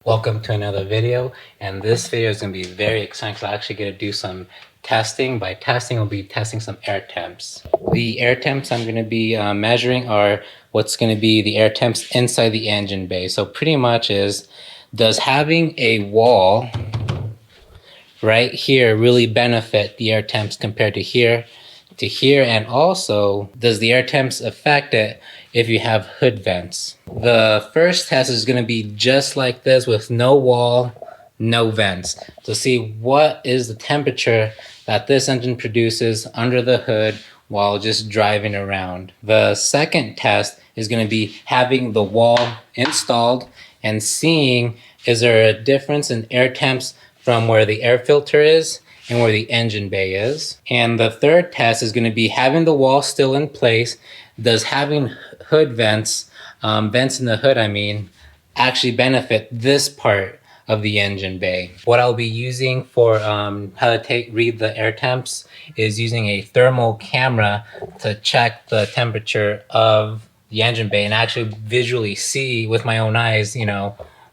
Welcome to another video, and this video is going to be very exciting because I'm actually going to do some testing. By testing, I'll be testing some air temps. The air temps I'm going to be measuring are what's going to be the air temps inside the engine bay. So pretty much does having a wall right here really benefit the air temps compared to here to here, and also does the air temps affect it if you have hood vents? The first test is going to be just like this with no wall, no vents, to see what is the temperature that this engine produces under the hood while just driving around. The second test is going to be having the wall installed and seeing is there a difference in air temps from where the air filter is and where the engine bay is. And the third test is going to be having the wall still in place. Does having hood vents, vents in the hood, actually benefit this part of the engine bay? What I'll be using for how to read the air temps is using a thermal camera to check the temperature of the engine bay and actually visually see with my own eyes,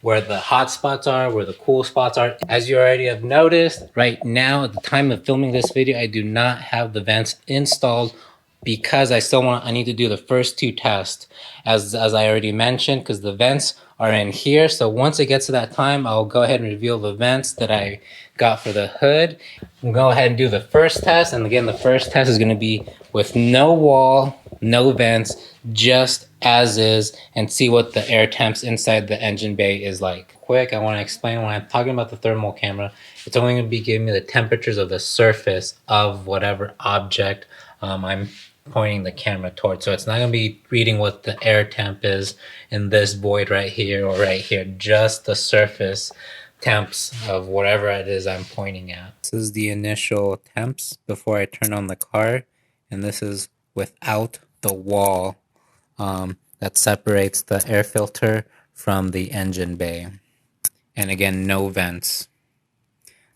where the hot spots are, where the cool spots are. As you already have noticed, right now at the time of filming this video, I do not have the vents installed because I need to do the first two tests as I already mentioned, because the vents are in here. So once it gets to that time, I'll go ahead and reveal the vents that I got for the hood. We'll go ahead and do the first test. And again, the first test is going to be with no wall, no vents, just as is, and see what the air temps inside the engine bay is like. Quick, I want to explain when I'm talking about the thermal camera, it's only going to be giving me the temperatures of the surface of whatever object I'm pointing the camera towards. So it's not going to be reading what the air temp is in this void right here or right here, just the surface temps of whatever it is I'm pointing at. This is the initial temps before I turn on the car, and this is without the wall that separates the air filter from the engine bay. And again, no vents.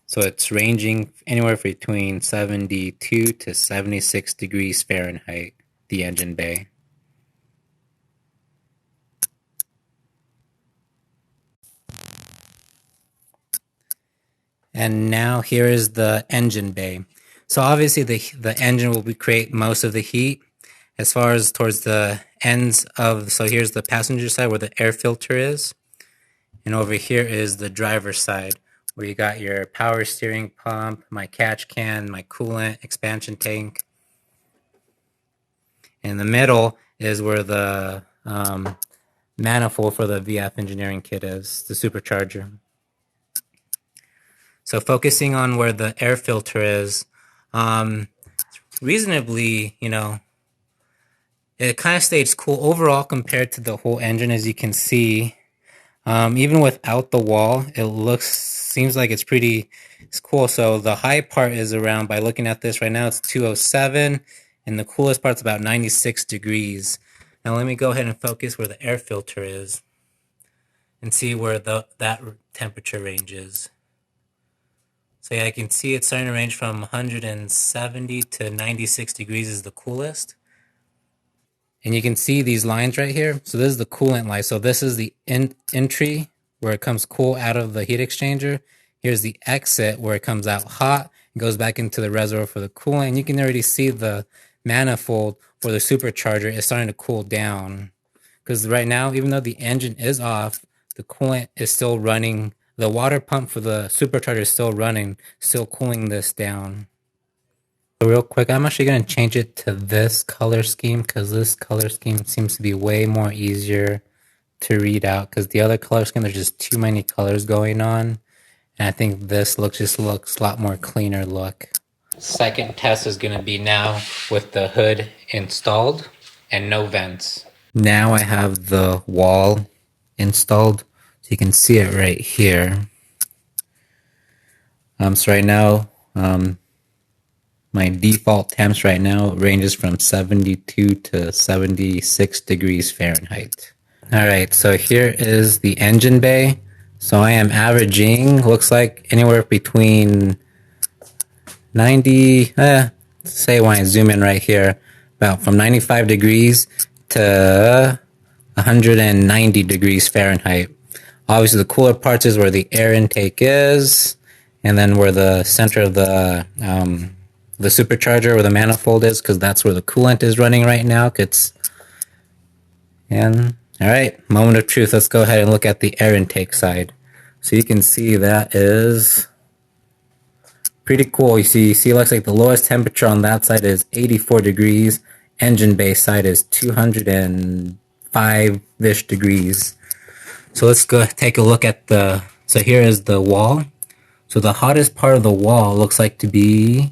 So it's ranging anywhere between 72 to 76 degrees Fahrenheit, the engine bay. And now here is the engine bay. So obviously the engine will create most of the heat. As far as towards the ends of, so here's the passenger side where the air filter is. And over here is the driver's side, where you got your power steering pump, my catch can, my coolant, expansion tank. In the middle is where the manifold for the VF engineering kit is, the supercharger. So focusing on where the air filter is, reasonably, it kind of stays cool overall compared to the whole engine, as you can see. Even without the wall, seems like it's cool. So the high part is around, by looking at this right now, it's 207, and the coolest part's about 96 degrees. Now let me go ahead and focus where the air filter is and see where that temperature range is. So yeah, I can see it's starting to range from 170 to 96 degrees is the coolest. And you can see these lines right here. So this is the coolant line. So this is the entry where it comes cool out of the heat exchanger. Here's the exit where it comes out hot and goes back into the reservoir for the coolant. And you can already see the manifold for the supercharger is starting to cool down. Because right now, even though the engine is off, the coolant is still running. The water pump for the supercharger is still running, still cooling this down. So real quick, I'm actually going to change it to this color scheme because this color scheme seems to be way more easier to read out, because the other color scheme, there's just too many colors going on. And I think this looks a lot more cleaner look. Second test is going to be now with the hood installed and no vents. Now I have the wall installed, so you can see it right here. So right now, my default temps right now ranges from 72 to 76 degrees Fahrenheit. Alright, so here is the engine bay. So I am averaging, looks like anywhere between 90, say when I zoom in right here, about from 95 degrees to 190 degrees Fahrenheit. Obviously, the cooler parts is where the air intake is, and then where the center of the supercharger or the manifold is, because that's where the coolant is running right now. And all right, moment of truth. Let's go ahead and look at the air intake side. So you can see that is pretty cool. You see, it looks like the lowest temperature on that side is 84 degrees. Engine bay side is 205-ish degrees. So let's go take a look at so here is the wall. So the hottest part of the wall looks like to be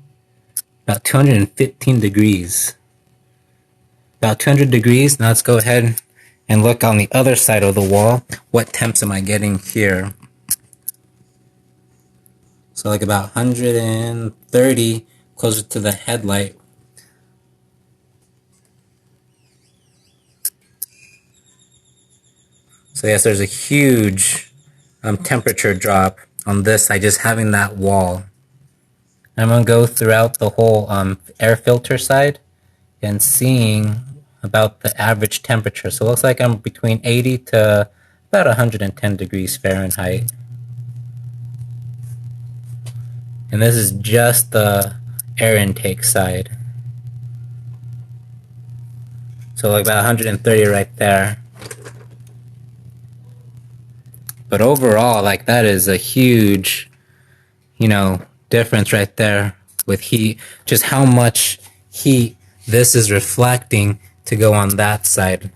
about 215 degrees. About 200 degrees. Now let's go ahead and look on the other side of the wall. What temps am I getting here? So like about 130, closer to the headlight. So yes, there's a huge temperature drop on this side, just having that wall. I'm going to go throughout the whole air filter side and seeing about the average temperature. So it looks like I'm between 80 to about 110 degrees Fahrenheit. And this is just the air intake side. So like about 130 right there. But overall, like that is a huge, difference right there with heat. Just how much heat this is reflecting to go on that side.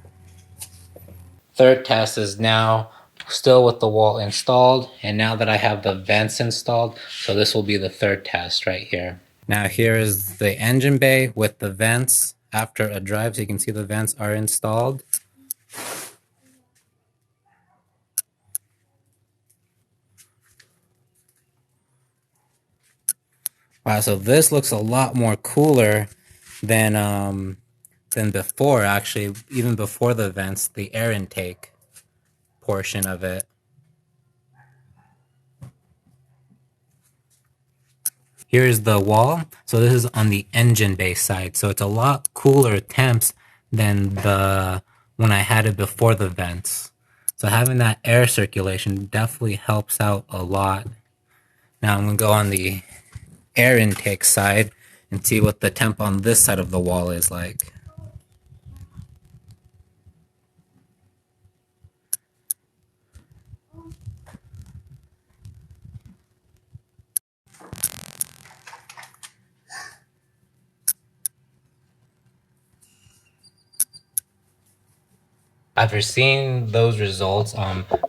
Third test is now still with the wall installed, and now that I have the vents installed, so this will be the third test right here. Now here is the engine bay with the vents after a drive, so you can see the vents are installed. Wow, so this looks a lot more cooler than before, actually, even before the vents, the air intake portion of it. Here's the wall. So this is on the engine bay side. So it's a lot cooler temps than when I had it before the vents. So having that air circulation definitely helps out a lot. Now I'm going to go on the air intake side and see what the temp on this side of the wall is like. After seeing those results,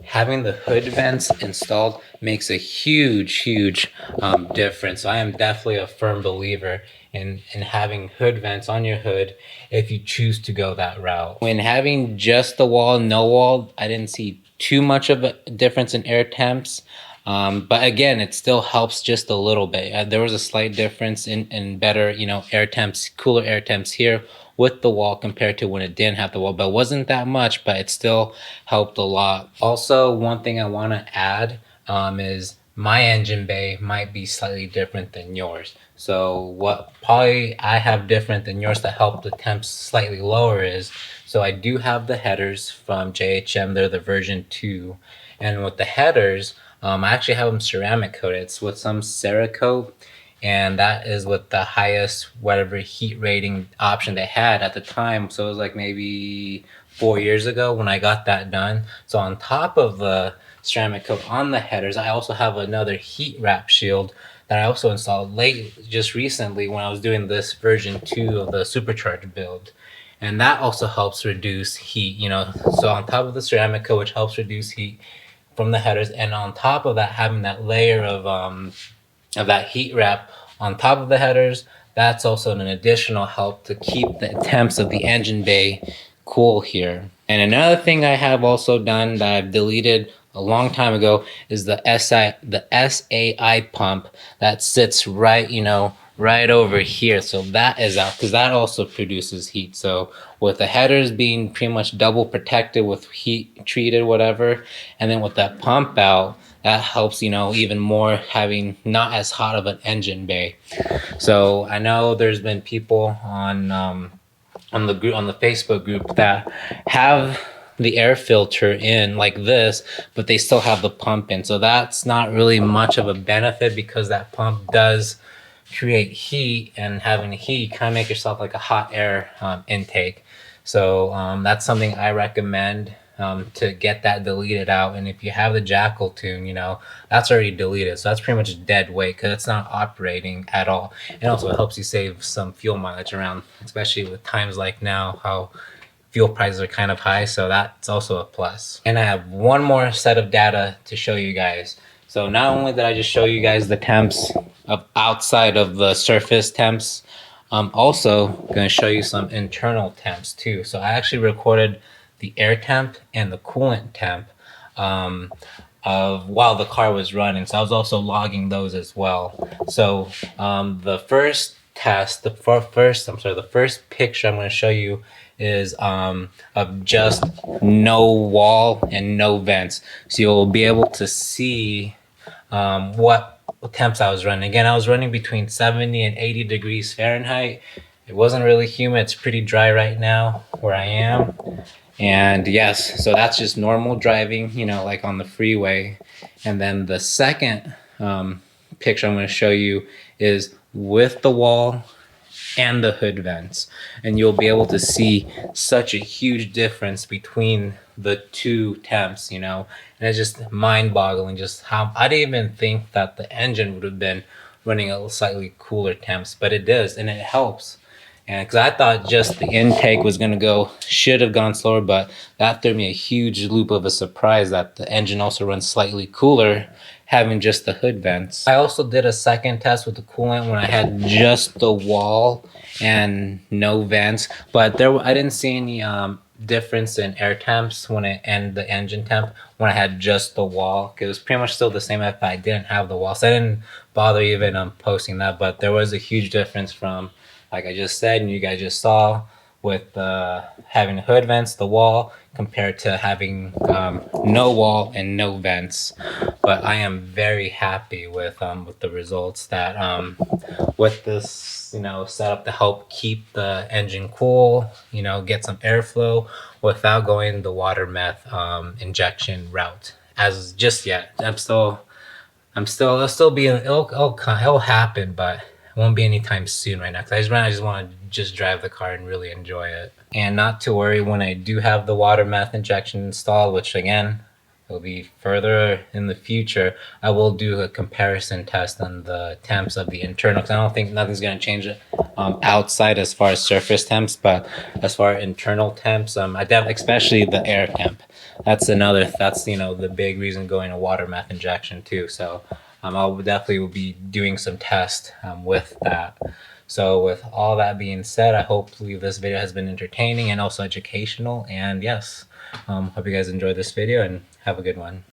having the hood vents installed makes a huge difference. So I am definitely a firm believer in having hood vents on your hood if you choose to go that route. When having just the wall, no wall, I didn't see too much of a difference in air temps. But again, it still helps just a little bit. There was a slight difference in better, air temps, cooler air temps here with the wall compared to when it didn't have the wall, but it wasn't that much, but it still helped a lot. Also, one thing I want to add is my engine bay might be slightly different than yours. So what probably I have different than yours to help the temps slightly lower is, so I do have the headers from JHM, they're the version 2, and with the headers, I actually have them ceramic coated. It's with some Cerakote, and that is with the highest whatever heat rating option they had at the time. So it was like maybe 4 years ago when I got that done. So on top of the ceramic coat on the headers, I also have another heat wrap shield that I also installed just recently when I was doing this version 2 of the Supercharger build. And that also helps reduce heat, so on top of the ceramic coat, which helps reduce heat from the headers, and on top of that, having that layer of that heat wrap on top of the headers, that's also an additional help to keep the temps of the engine bay cool here. And another thing I have also done that I've deleted a long time ago is the SAI pump that sits right over here. So that is out because that also produces heat. So with the headers being pretty much double protected with heat treated whatever, and then with that pump out, that helps even more, having not as hot of an engine bay. So I know there's been people on the Facebook group that have the air filter in like this, but they still have the pump in. So that's not really much of a benefit because that pump does create heat, and having heat kind of make yourself like a hot air intake. So that's something I recommend to get that deleted out. And if you have the jackal tune, you know, that's already deleted. So that's pretty much dead weight because it's not operating at all. And also it helps you save some fuel mileage around, especially with times like now, how fuel prices are kind of high. So that's also a plus. And I have one more set of data to show you guys. So not only did I just show you guys the temps of outside of the surface temps, I'm also going to show you some internal temps too. So I actually recorded the air temp and the coolant temp of while the car was running. So I was also logging those as well. So the first test, the first picture I'm going to show you is of just no wall and no vents. So you'll be able to see what temps I was running. Again, I was running between 70 and 80 degrees Fahrenheit. It wasn't really humid. It's pretty dry right now where I am. And yes, so that's just normal driving, you know, like on the freeway. And then the second picture I'm going to show you is with the wall and the hood vents, and you'll be able to see such a huge difference between the two temps, you know. And it's just mind-boggling just how I didn't even think that the engine would have been running a slightly cooler temps, but it does, and it helps. And because I thought just the intake was going to should have gone slower, but that threw me a huge loop of a surprise that the engine also runs slightly cooler having just the hood vents. I also did a second test with the coolant when I had just the wall and no vents, but I didn't see any difference in air temps and the engine temp when I had just the wall. It was pretty much still the same if I didn't have the wall, so I didn't bother even posting that. But there was a huge difference from, like I just said and you guys just saw, with having hood vents, the wall, compared to having no wall and no vents. But I am very happy with the results that with this, you know, setup to help keep the engine cool, you know, get some airflow without going the water meth injection route as just yet. It'll still be, it'll happen, but it won't be anytime soon right now. Cause I just want to just drive the car and really enjoy it. And not to worry when I do have the water meth injection installed, which again, it'll be further in the future. I will do a comparison test on the temps of the internal, because I don't think nothing's going to change it outside as far as surface temps, but as far as internal temps, especially the air temp. That's you know, the big reason going to water meth injection too. So I'll definitely will be doing some tests with that. So with all that being said, I hopefully this video has been entertaining and also educational. And yes, hope you guys enjoyed this video and have a good one.